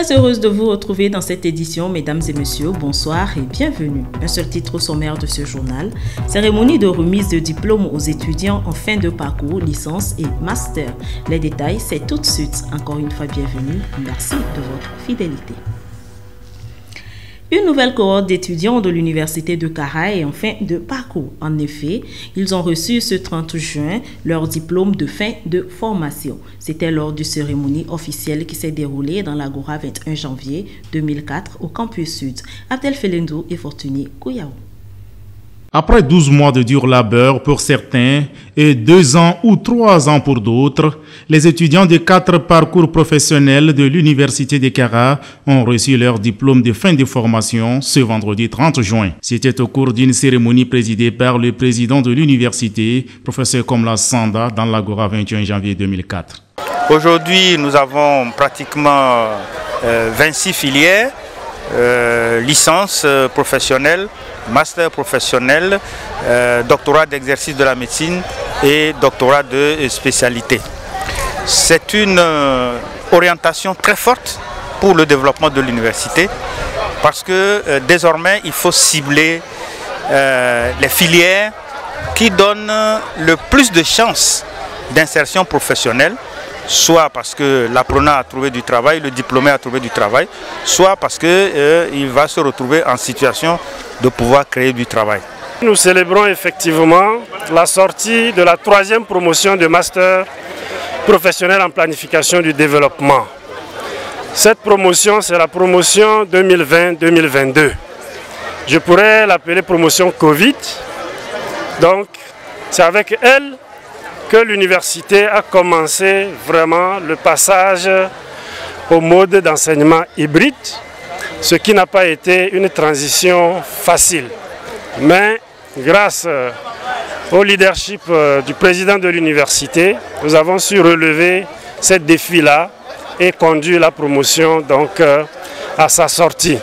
Très heureuse de vous retrouver dans cette édition, mesdames et messieurs, bonsoir et bienvenue. Un seul titre au sommaire de ce journal, cérémonie de remise de diplôme aux étudiants en fin de parcours, licence et master. Les détails, c'est tout de suite. Encore une fois, bienvenue. Merci de votre fidélité. Une nouvelle cohorte d'étudiants de l'Université de Kara est en fin de parcours. En effet, ils ont reçu ce 30 juin leur diplôme de fin de formation. C'était lors d'une cérémonie officielle qui s'est déroulée dans l'Agora 21 janvier 2004 au campus sud. Abdel Felendo et Fortuné Kouyaou. Après 12 mois de dur labeur pour certains et 2 ans ou 3 ans pour d'autres, les étudiants de 4 parcours professionnels de l'Université de Kara ont reçu leur diplôme de fin de formation ce vendredi 30 juin. C'était au cours d'une cérémonie présidée par le président de l'université, professeur Komla Sanda, dans l'Agora 21 janvier 2004. Aujourd'hui, nous avons pratiquement 26 filières, licence professionnelle, master professionnel, doctorat d'exercice de la médecine et doctorat de spécialité. C'est une orientation très forte pour le développement de l'université parce que désormais il faut cibler les filières qui donnent le plus de chances d'insertion professionnelle, soit parce que l'apprenant a trouvé du travail, le diplômé a trouvé du travail, soit parce qu'il va se retrouver en situation de pouvoir créer du travail. Nous célébrons effectivement la sortie de la 3e promotion de master professionnel en planification du développement. Cette promotion, c'est la promotion 2020-2022. Je pourrais l'appeler promotion Covid. Donc, c'est avec elle que l'université a commencé vraiment le passage au mode d'enseignement hybride, ce qui n'a pas été une transition facile. Mais grâce au leadership du président de l'université, nous avons su relever ce défi-là et conduire la promotion donc, à sa sortie.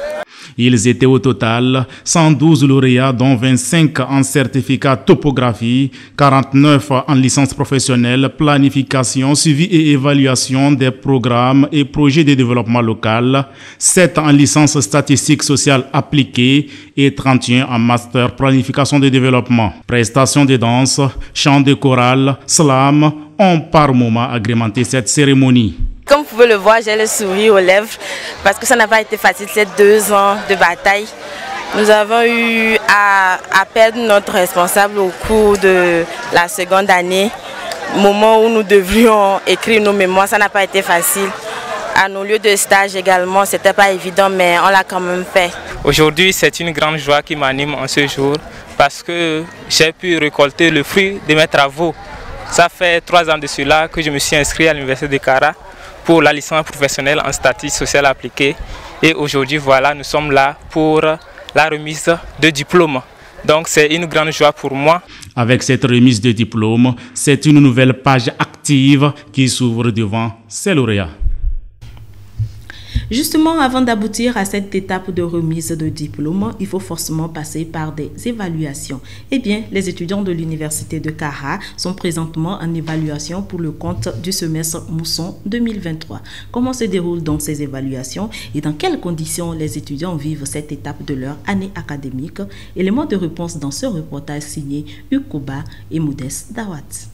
Ils étaient au total 112 lauréats, dont 25 en certificat topographie, 49 en licence professionnelle, planification, suivi et évaluation des programmes et projets de développement local, 7 en licence statistique sociale appliquée et 31 en master planification de développement. Prestations de danse, chant de chorale, slam ont par moment agrémenté cette cérémonie. Comme vous pouvez le voir, j'ai le sourire aux lèvres parce que ça n'a pas été facile ces 2 ans de bataille. Nous avons eu à perdre notre responsable au cours de la seconde année, moment où nous devrions écrire nos mémoires. Ça n'a pas été facile. À nos lieux de stage également, ce n'était pas évident, mais on l'a quand même fait. Aujourd'hui, c'est une grande joie qui m'anime en ce jour parce que j'ai pu récolter le fruit de mes travaux. Ça fait 3 ans de cela que je me suis inscrit à l'Université de Kara pour la licence professionnelle en statistique sociale appliquée. Et aujourd'hui, voilà, nous sommes là pour la remise de diplôme. Donc, c'est une grande joie pour moi. Avec cette remise de diplôme, c'est une nouvelle page active qui s'ouvre devant ces lauréats. Justement, avant d'aboutir à cette étape de remise de diplôme, il faut forcément passer par des évaluations. Eh bien, les étudiants de l'Université de Kara sont présentement en évaluation pour le compte du semestre mousson 2023. Comment se déroulent donc ces évaluations et dans quelles conditions les étudiants vivent cette étape de leur année académique? Éléments de réponse dans ce reportage signé Ukuba et Modeste Dawat.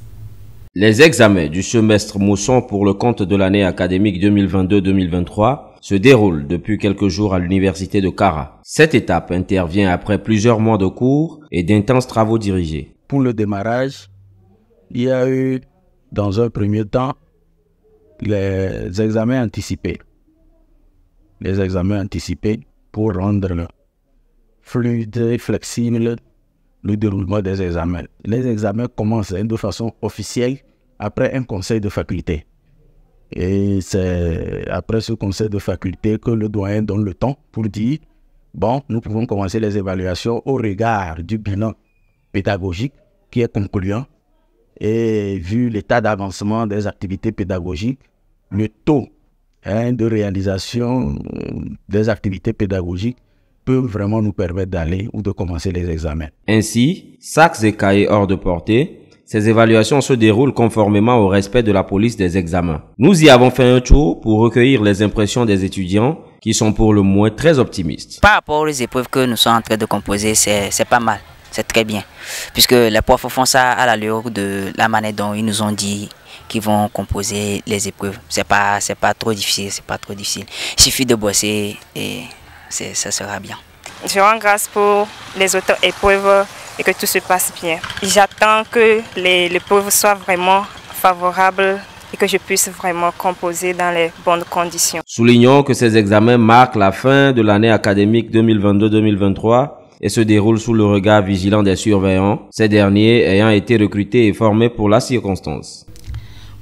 Les examens du semestre mousson pour le compte de l'année académique 2022-2023 se déroule depuis quelques jours à l'université de Kara. Cette étape intervient après plusieurs mois de cours et d'intenses travaux dirigés. Pour le démarrage, il y a eu, dans un premier temps, les examens anticipés. Les examens anticipés pour rendre fluide et flexible le déroulement des examens. Les examens commencent de façon officielle après un conseil de faculté. Et c'est après ce conseil de faculté que le doyen donne le temps pour dire « Bon, nous pouvons commencer les évaluations au regard du bilan pédagogique qui est concluant et vu l'état d'avancement des activités pédagogiques, le taux de réalisation des activités pédagogiques peut vraiment nous permettre d'aller ou de commencer les examens. » Ainsi, sacs et cahiers hors de portée, Ces évaluations se déroulent conformément au respect de la police des examens. Nous y avons fait un tour pour recueillir les impressions des étudiants qui sont pour le moins très optimistes. Par rapport aux épreuves que nous sommes en train de composer, c'est pas mal, c'est très bien. Puisque les profs font ça à l'allure de la manière dont ils nous ont dit qu'ils vont composer les épreuves. C'est pas trop difficile, Il suffit de bosser et ça sera bien. Je rends grâce pour les autres épreuves et que tout se passe bien. J'attends que l'épreuve soit vraiment favorable et que je puisse vraiment composer dans les bonnes conditions. Soulignons que ces examens marquent la fin de l'année académique 2022-2023 et se déroulent sous le regard vigilant des surveillants, ces derniers ayant été recrutés et formés pour la circonstance.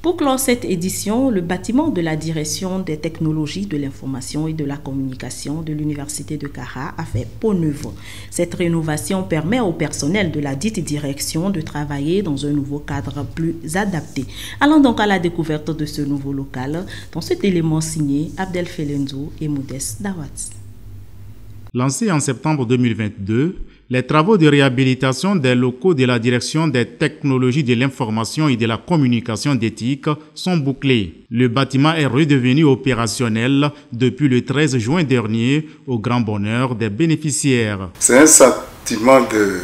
Pour clore cette édition, le bâtiment de la Direction des technologies de l'information et de la communication de l'Université de Kara a fait peau neuve. Cette rénovation permet au personnel de la dite direction de travailler dans un nouveau cadre plus adapté. Allons donc à la découverte de ce nouveau local, dans cet élément signé Abdel Felenzo et Modeste Dawatz. Lancé en septembre 2022, les travaux de réhabilitation des locaux de la Direction des technologies de l'information et de la communication d'éthique sont bouclés. Le bâtiment est redevenu opérationnel depuis le 13 juin dernier, au grand bonheur des bénéficiaires. C'est un sentiment de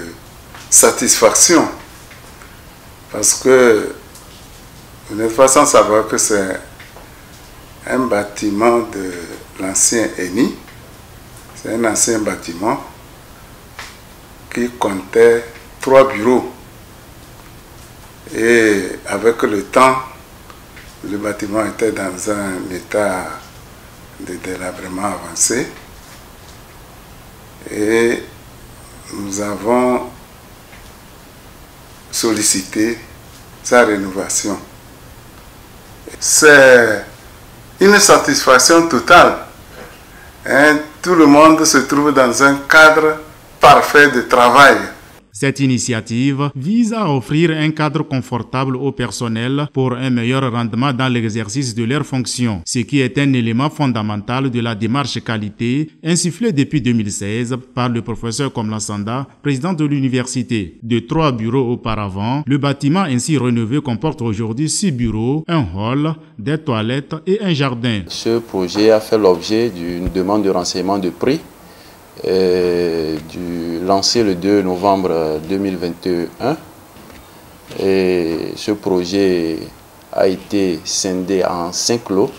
satisfaction parce que vous n'êtes pas sans savoir que c'est un bâtiment de l'ancien ENI. C'est un ancien bâtiment qui comptait 3 bureaux. Et avec le temps, le bâtiment était dans un état de délabrement avancé. Et nous avons sollicité sa rénovation. C'est une satisfaction totale. Tout le monde se trouve dans un cadre parfait de travail. Cette initiative vise à offrir un cadre confortable au personnel pour un meilleur rendement dans l'exercice de leurs fonctions, ce qui est un élément fondamental de la démarche qualité insufflée depuis 2016 par le professeur Komla Sanda, président de l'université. De 3 bureaux auparavant, le bâtiment ainsi rénové comporte aujourd'hui 6 bureaux, un hall, des toilettes et un jardin. Ce projet a fait l'objet d'une demande de renseignement de prix lancé le 2 novembre 2021 et ce projet a été scindé en 5 lots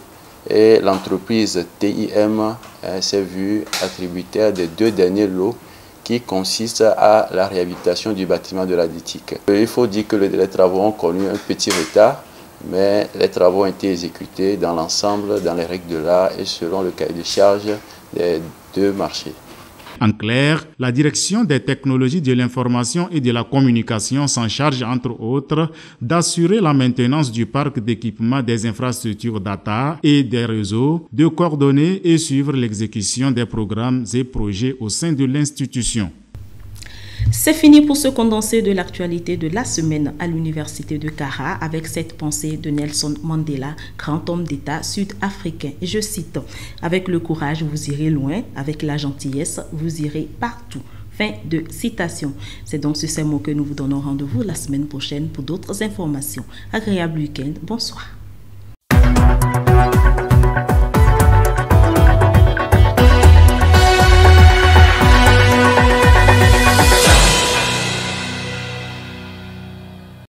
et l'entreprise TIM s'est vue attributaire des 2 derniers lots qui consistent à la réhabilitation du bâtiment de la DITIC. Il faut dire que les travaux ont connu un petit retard, mais les travaux ont été exécutés dans l'ensemble, dans les règles de l'art et selon le cahier de charge des 2 marchés. En clair, la Direction des technologies de l'information et de la communication s'en charge, entre autres, d'assurer la maintenance du parc d'équipement des infrastructures data et des réseaux, de coordonner et suivre l'exécution des programmes et projets au sein de l'institution. C'est fini pour ce condensé de l'actualité de la semaine à l'Université de Kara avec cette pensée de Nelson Mandela, grand homme d'État sud-africain. Et je cite, « Avec le courage, vous irez loin, avec la gentillesse, vous irez partout. » Fin de citation. C'est donc sur ces mots que nous vous donnons rendez-vous la semaine prochaine pour d'autres informations. Agréable week-end. Bonsoir.